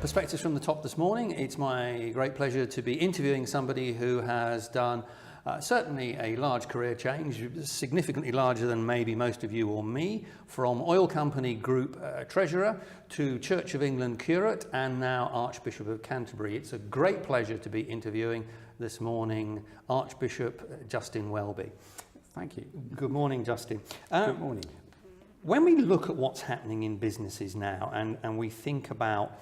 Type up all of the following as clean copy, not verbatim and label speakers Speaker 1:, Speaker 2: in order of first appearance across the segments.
Speaker 1: Perspectives from the Top this morning. It's my great pleasure to be interviewing somebody who has done certainly a large career change, significantly larger than maybe most of you or me, from oil company group treasurer to Church of England curate and now Archbishop of Canterbury. It's a great pleasure to be interviewing this morning Archbishop Justin Welby.
Speaker 2: Thank you.
Speaker 1: Good morning, Justin.
Speaker 2: Good morning.
Speaker 1: When we look at what's happening in businesses now and we think about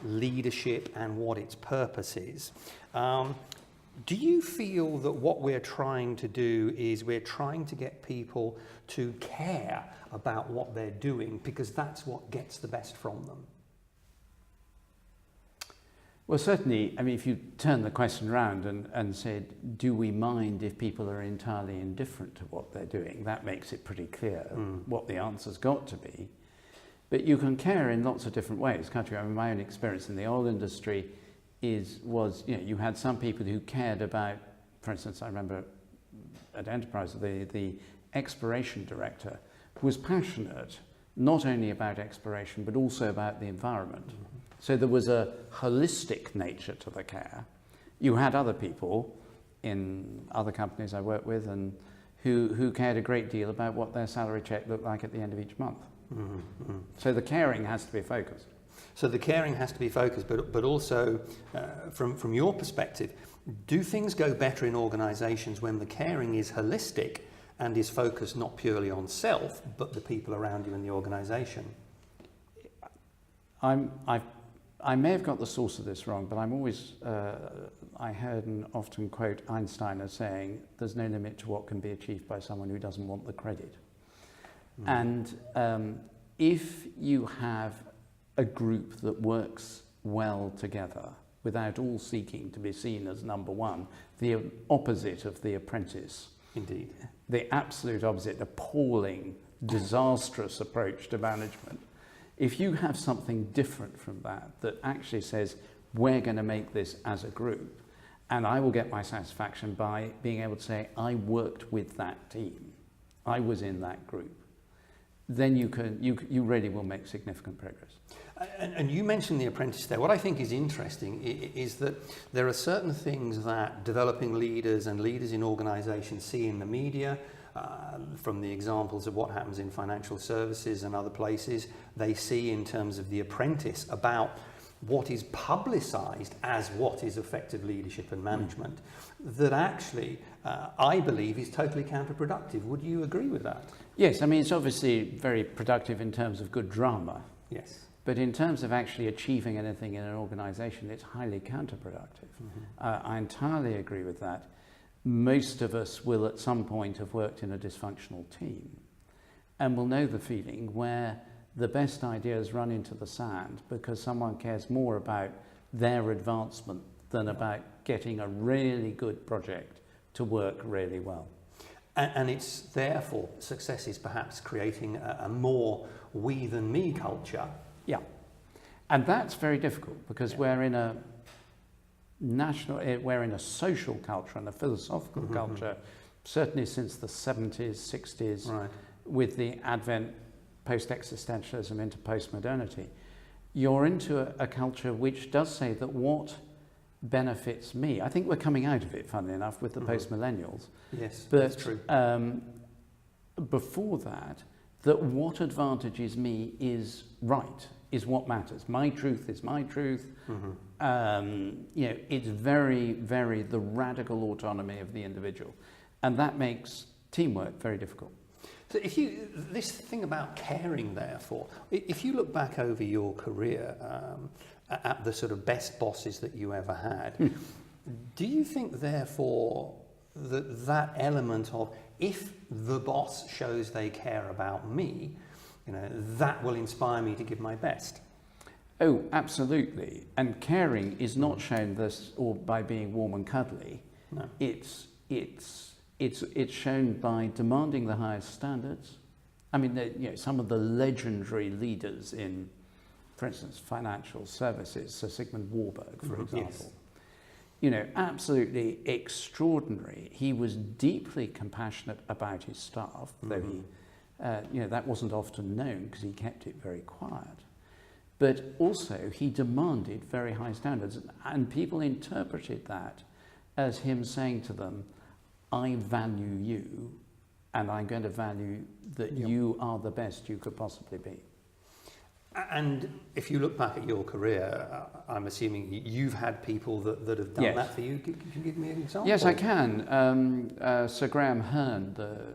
Speaker 1: leadership and what its purpose is, do you feel that what we're trying to do is we're trying to get people to care about what they're doing because that's what gets the best from them?
Speaker 2: Well, certainly, I mean, if you turn the question around and said, do we mind if people are entirely indifferent to what they're doing? That makes it pretty clear what the answer's got to be. But you can care in lots of different ways, can't you? I mean, my own experience in the oil industry was, you know, you had some people who cared about, for instance, I remember at Enterprise, the exploration director was passionate not only about exploration, but also about the environment. So there was a holistic nature to the care. You had other people in other companies I worked with and who cared a great deal about what their salary check looked like at the end of each month. So the caring has to be focused.
Speaker 1: So the caring has to be focused, but also from your perspective, do things go better in organisations when the caring is holistic and is focused not purely on self, but the people around you in the organisation?
Speaker 2: I may have got the source of this wrong, but I'm always, I heard and often quote Einstein as saying, there's no limit to what can be achieved by someone who doesn't want the credit. And if you have a group that works well together without all seeking to be seen as number one, the opposite of the Apprentice.
Speaker 1: Indeed.
Speaker 2: The absolute opposite, appalling, disastrous approach to management. If you have something different from that actually says, we're going to make this as a group, and I will get my satisfaction by being able to say, I worked with that team, I was in that group, then you really will make significant progress.
Speaker 1: And you mentioned the Apprentice there. What I think is interesting is that there are certain things that developing leaders and leaders in organisations see in the media, from the examples of what happens in financial services and other places. They see in terms of the Apprentice about what is publicised as what is effective leadership and management, that actually I believe is totally counterproductive. Would you agree with that?
Speaker 2: Yes, I mean, it's obviously very productive in terms of good drama.
Speaker 1: Yes.
Speaker 2: But in terms of actually achieving anything in an organisation, it's highly counterproductive. I entirely agree with that. Most of us will at some point have worked in a dysfunctional team and will know the feeling where the best ideas run into the sand because someone cares more about their advancement than about getting a really good project to work really well.
Speaker 1: And it's therefore success is perhaps creating a more we than me culture.
Speaker 2: Yeah, and that's very difficult because we're in a social culture and a philosophical culture, certainly since the 70s, 60s,
Speaker 1: right,
Speaker 2: with the advent post-existentialism into post-modernity. You're into a culture which does say that what benefits me, I think we're coming out of it, funnily enough, with the post-millennials.
Speaker 1: Yes,
Speaker 2: but,
Speaker 1: that's true.
Speaker 2: Before that what advantages me is right, is what matters. My truth is my truth. You know, it's very, very the radical autonomy of the individual. And that makes teamwork very difficult.
Speaker 1: So this thing about caring, therefore, if you look back over your career at the sort of best bosses that you ever had, do you think, therefore, that element of if the boss shows they care about me, you know, that will inspire me to give my best?
Speaker 2: Oh, absolutely. And caring is not shown this or by being warm and cuddly.
Speaker 1: No.
Speaker 2: It's shown by demanding the highest standards. I mean, you know, some of the legendary leaders in, for instance, financial services, Sir Sigmund Warburg, for example.
Speaker 1: Yes.
Speaker 2: You know, absolutely extraordinary. He was deeply compassionate about his staff, though he, you know, that wasn't often known because he kept it very quiet. But also he demanded very high standards, and people interpreted that as him saying to them, I value you, and I'm going to value that you are the best you could possibly be.
Speaker 1: And if you look back at your career, I'm assuming you've had people that have done that for you. Can you give me an example?
Speaker 2: Yes, I can. Sir Graham Hearn, the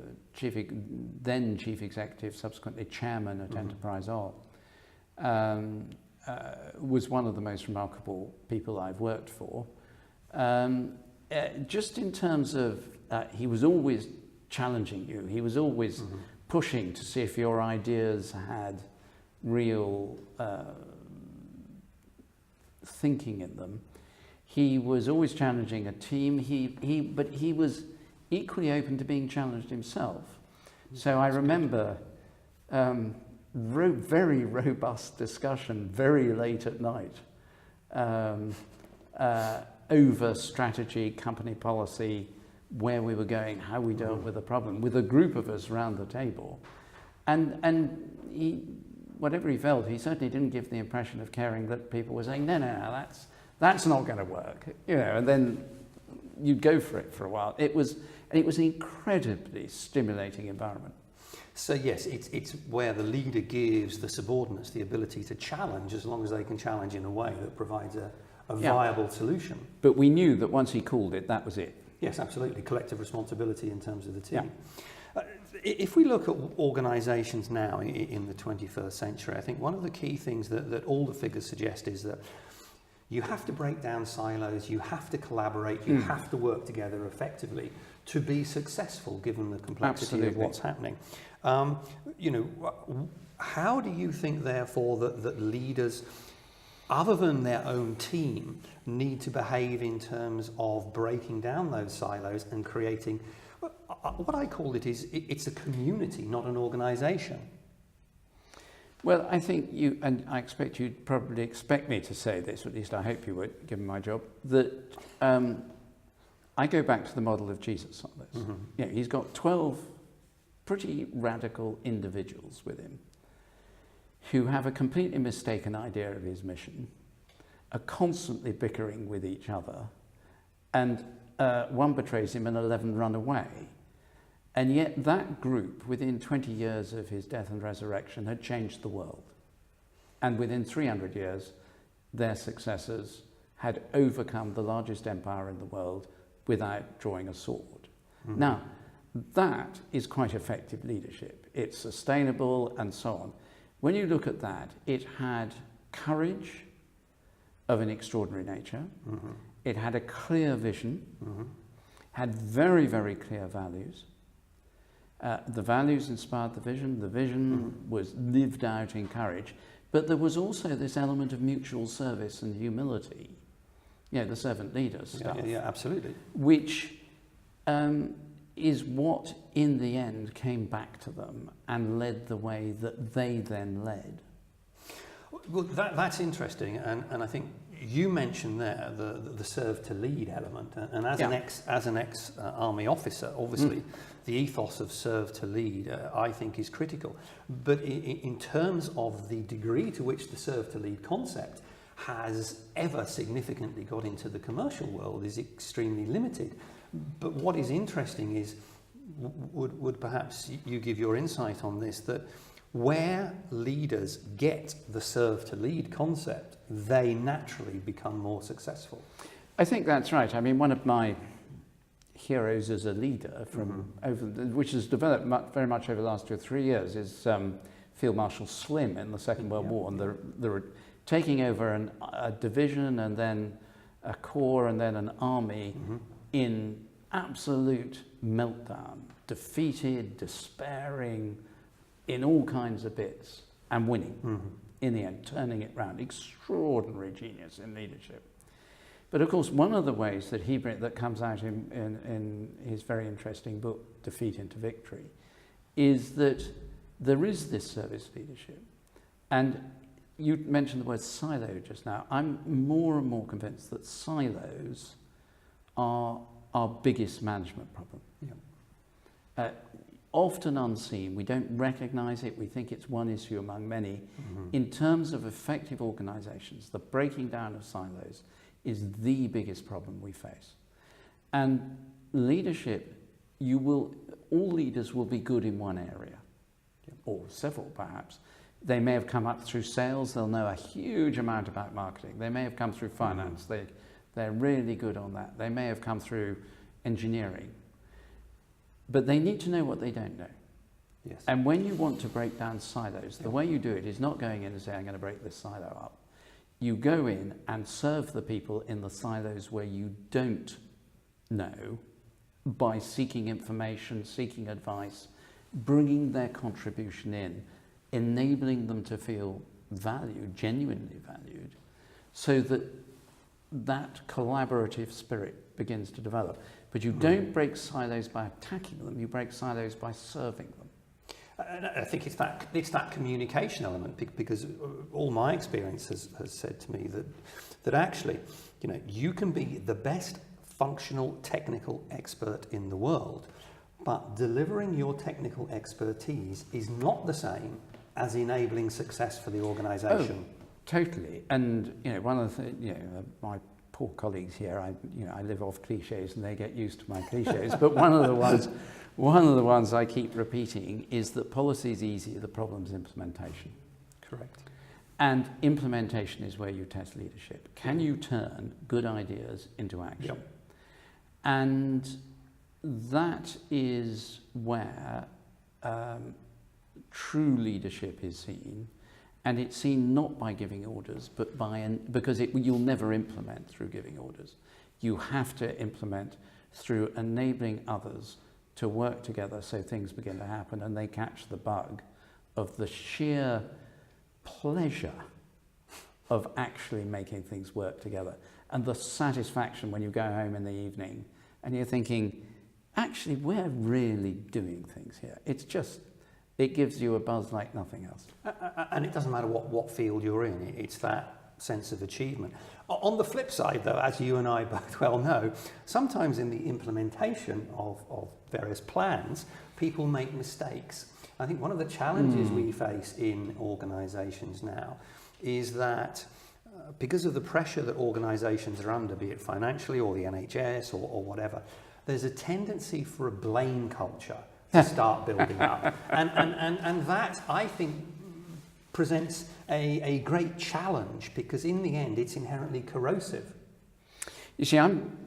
Speaker 2: then chief executive, subsequently chairman at Enterprise Oil, was one of the most remarkable people I've worked for. Just in terms of, he was always challenging you. He was always pushing to see if your ideas had real thinking in them. He was always challenging a team. But he was equally open to being challenged himself. So I remember very robust discussion very late at night over strategy, company policy, where we were going, how we dealt with the problem, with a group of us around the table. And he, whatever he felt, he certainly didn't give the impression of caring that people were saying, no, that's not going to work. And then you'd go for it for a while. It was an incredibly stimulating environment.
Speaker 1: So yes, it's where the leader gives the subordinates the ability to challenge, as long as they can challenge in a way that provides a viable solution.
Speaker 2: But we knew that once he called it, that was it.
Speaker 1: Yes, absolutely. Collective responsibility in terms of the team. Yeah. If we look at organisations now in the 21st century, I think one of the key things that all the figures suggest is that you have to break down silos, you have to collaborate, you have to work together effectively to be successful, given the complexity of what's happening. How do you think, therefore, that leaders, other than their own team, need to behave in terms of breaking down those silos and creating, what I call it's a community, not an organisation?
Speaker 2: Well, I think you, and I expect you'd probably expect me to say this, or at least I hope you would, given my job, that I go back to the model of Jesus on this. He's got 12 pretty radical individuals with him who have a completely mistaken idea of his mission, are constantly bickering with each other, and one betrays him and 11 run away. And yet that group, within 20 years of his death and resurrection, had changed the world. And within 300 years, their successors had overcome the largest empire in the world without drawing a sword. Now, that is quite effective leadership. It's sustainable and so on. When you look at that, it had courage of an extraordinary nature. It had a clear vision, had very, very clear values. The values inspired the vision was lived out in courage, but there was also this element of mutual service and humility, the servant leader stuff.
Speaker 1: Yeah, absolutely.
Speaker 2: Which is what, in the end, came back to them and led the way that they then led.
Speaker 1: Well, that's interesting, and I think you mentioned there the serve to lead element, and as an ex army officer, obviously the ethos of serve to lead I think is critical. But in terms of the degree to which the serve to lead concept has ever significantly got into the commercial world is extremely limited. But what is interesting is, would perhaps you give your insight on this, that where leaders get the serve to lead concept, they naturally become more successful.
Speaker 2: I think that's right. I mean, one of my heroes as a leader which has developed very much over the last 2 or 3 years is Field Marshal Slim in the Second World War, and they're taking over a division and then a corps and then an army in absolute meltdown, defeated, despairing, in all kinds of bits, and winning in the end, turning it round. Extraordinary genius in leadership. But of course, one of the ways that comes out in his very interesting book, Defeat into Victory, is that there is this service leadership. And you mentioned the word silo just now. I'm more and more convinced that silos are our biggest management problem. often unseen. We don't recognize it. We think it's one issue among many. In terms of effective organizations, the breaking down of silos is the biggest problem we face. And leadership, all leaders will be good in one area, or several perhaps. They may have come up through sales, they'll know a huge amount about marketing. They may have come through finance, they're really good on that. They may have come through engineering. But they need to know what they don't know.
Speaker 1: Yes.
Speaker 2: And when you want to break down silos, the way you do it is not going in and saying, I'm going to break this silo up. You go in and serve the people in the silos where you don't know by seeking information, seeking advice, bringing their contribution in, enabling them to feel valued, genuinely valued, so that that collaborative spirit begins to develop. But you don't break silos by attacking them, you break silos by serving them.
Speaker 1: And I think it's that communication element, because all my experience has said to me that actually, you can be the best functional technical expert in the world, but delivering your technical expertise is not the same as enabling success for the organisation.
Speaker 2: Oh, totally. And one of the my poor colleagues here, I live off cliches and they get used to my cliches. But one of the ones I keep repeating is that policy is easy, the problem is implementation.
Speaker 1: Correct.
Speaker 2: And implementation is where you test leadership. Can you turn good ideas into action?
Speaker 1: Yep.
Speaker 2: And that is where true leadership is seen. And it's seen not by giving orders, but because you'll never implement through giving orders. You have to implement through enabling others to work together so things begin to happen and they catch the bug of the sheer pleasure of actually making things work together. And the satisfaction when you go home in the evening and you're thinking, actually, we're really doing things here. It gives you a buzz like nothing else.
Speaker 1: And it doesn't matter what field you're in, it's that sense of achievement. On the flip side, though, as you and I both well know, sometimes in the implementation of various plans, people make mistakes. I think one of the challenges we face in organisations now is that because of the pressure that organisations are under, be it financially or the NHS or whatever, there's a tendency for a blame culture to start building up. And that, I think, presents a great challenge, because in the end it's inherently corrosive.
Speaker 2: You see, I'm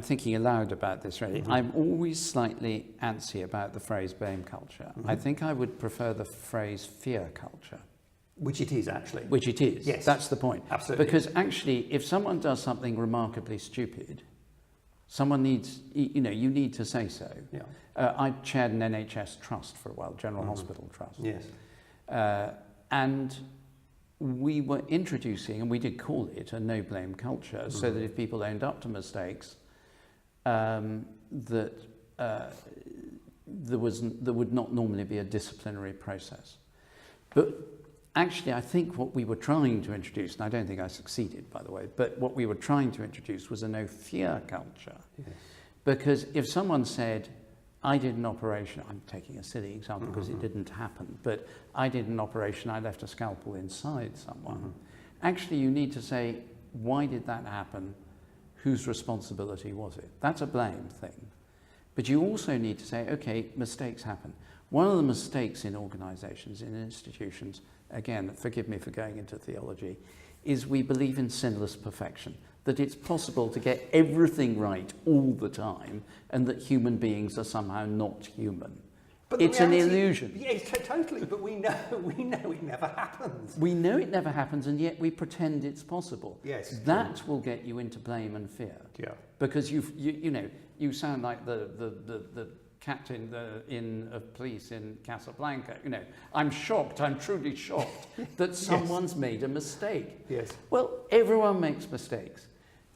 Speaker 2: thinking aloud about this, really. I'm always slightly antsy about the phrase blame culture. I think I would prefer the phrase fear culture.
Speaker 1: Which it is, actually.
Speaker 2: Which it is.
Speaker 1: Yes.
Speaker 2: That's the point.
Speaker 1: Absolutely.
Speaker 2: Because actually, if someone does something remarkably stupid, someone needs, you need to say so.
Speaker 1: Yeah.
Speaker 2: I chaired an NHS trust for a while, General Hospital Trust.
Speaker 1: Yes.
Speaker 2: And we were introducing, and we did call it a no blame culture, so that if people owned up to mistakes, there would not normally be a disciplinary process. But actually, I think what we were trying to introduce, and I don't think I succeeded, by the way, but what we were trying to introduce was a no fear culture. Yes. Because if someone said, I did an operation, I'm taking a silly example because it didn't happen, but I did an operation, I left a scalpel inside someone. Actually, you need to say, why did that happen? Whose responsibility was it? That's a blame thing. But you also need to say, okay, mistakes happen. One of the mistakes in organizations, in institutions, again, forgive me for going into theology, is we believe in sinless perfection, that it's possible to get everything right all the time and that human beings are somehow not human. But it's an illusion.
Speaker 1: Yes, totally, but we know it never happens.
Speaker 2: We know it never happens, and yet we pretend it's possible.
Speaker 1: Yes.
Speaker 2: That will get you into blame and fear.
Speaker 1: Yeah. Because
Speaker 2: you sound like the captain of police in Casablanca. I'm shocked, I'm truly shocked that someone's made a mistake.
Speaker 1: Yes.
Speaker 2: Well, everyone makes mistakes.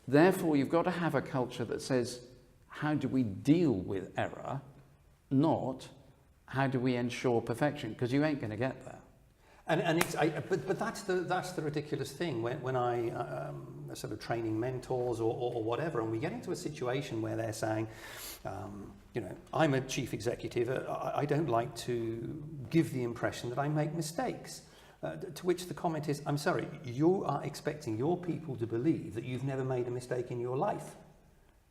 Speaker 2: Therefore, you've got to have a culture that says, how do we deal with error, not how do we ensure perfection? Because you ain't going to get there.
Speaker 1: But that's the ridiculous thing. When I sort of training mentors or whatever, and we get into a situation where they're saying, I'm a chief executive, I don't like to give the impression that I make mistakes. To which the comment is, I'm sorry, you are expecting your people to believe that you've never made a mistake in your life.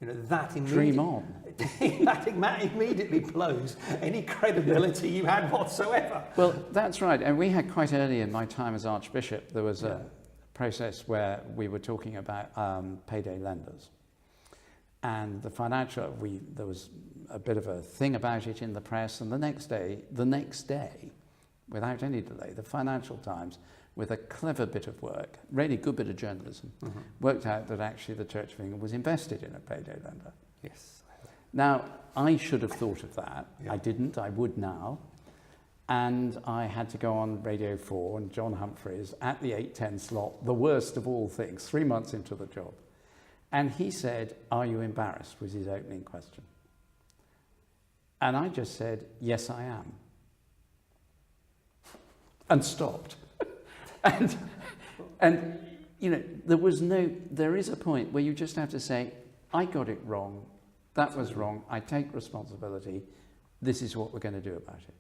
Speaker 1: That immediately blows any credibility you had whatsoever.
Speaker 2: Well, that's right. And we had quite early in my time as Archbishop, there was a process where we were talking about payday lenders. And there was a bit of a thing about it in the press, and the next day, without any delay, the Financial Times, with a clever bit of work, really good bit of journalism, worked out that actually the Church of England was invested in a payday lender.
Speaker 1: Yes.
Speaker 2: Now, I should have thought of that.
Speaker 1: Yeah.
Speaker 2: I didn't. I would now. And I had to go on Radio 4 and John Humphreys at the 8:10 slot, the worst of all things, 3 months into the job. And he said, "Are you embarrassed?" was his opening question. And I just said, "Yes, I am." And stopped. and there is a point where you just have to say, I got it wrong, that was wrong, I take responsibility, this is what we're going to do about it.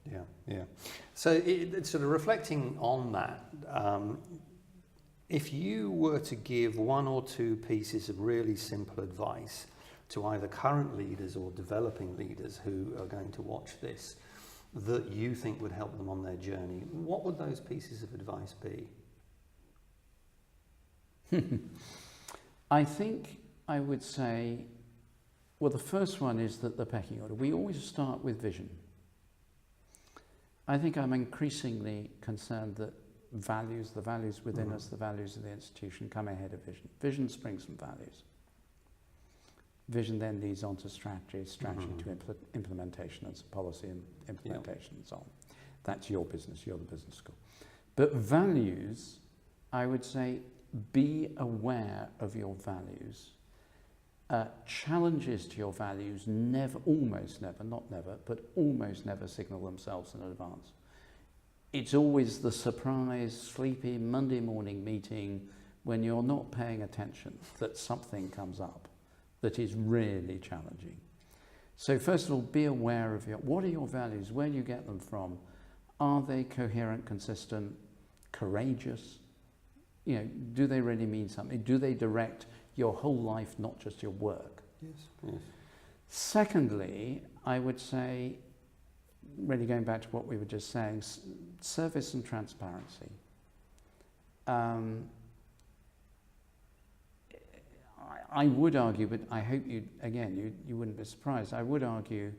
Speaker 1: Yeah. So sort of reflecting on that, if you were to give one or two pieces of really simple advice to either current leaders or developing leaders who are going to watch this, that you think would help them on their journey, what would those pieces of advice be?
Speaker 2: I think I would say, well, the first one is that the pecking order. We always start with vision. I think I'm increasingly concerned that the values within us, the values of the institution come ahead of vision. Vision springs from values. Vision then leads on to strategy to implementation and policy and implementation and so on. That's your business, you're the business school. But values, I would say, be aware of your values. Challenges to your values almost never signal themselves in advance. It's always the surprise, sleepy Monday morning meeting when you're not paying attention that something comes up that is really challenging. So first of all, be aware of what are your values, where do you get them from? Are they coherent, consistent, courageous? Do they really mean something? Do they direct your whole life, not just your work?
Speaker 1: Yes.
Speaker 2: Secondly, I would say, really going back to what we were just saying, service and transparency. I would argue, but I hope you wouldn't be surprised, I would argue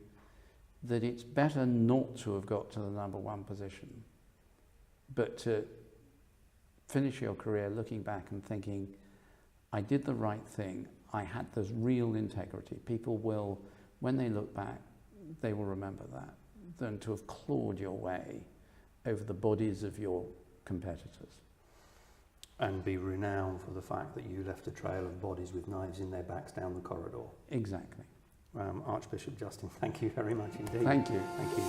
Speaker 2: that it's better not to have got to the number one position, but to finish your career looking back and thinking, I did the right thing, I had this real integrity. People will, when they look back, they will remember that, than to have clawed your way over the bodies of your competitors.
Speaker 1: And be renowned for the fact that you left a trail of bodies with knives in their backs down the corridor.
Speaker 2: Exactly.
Speaker 1: Archbishop Justin, thank you very much indeed.
Speaker 2: Thank you.
Speaker 1: Thank you.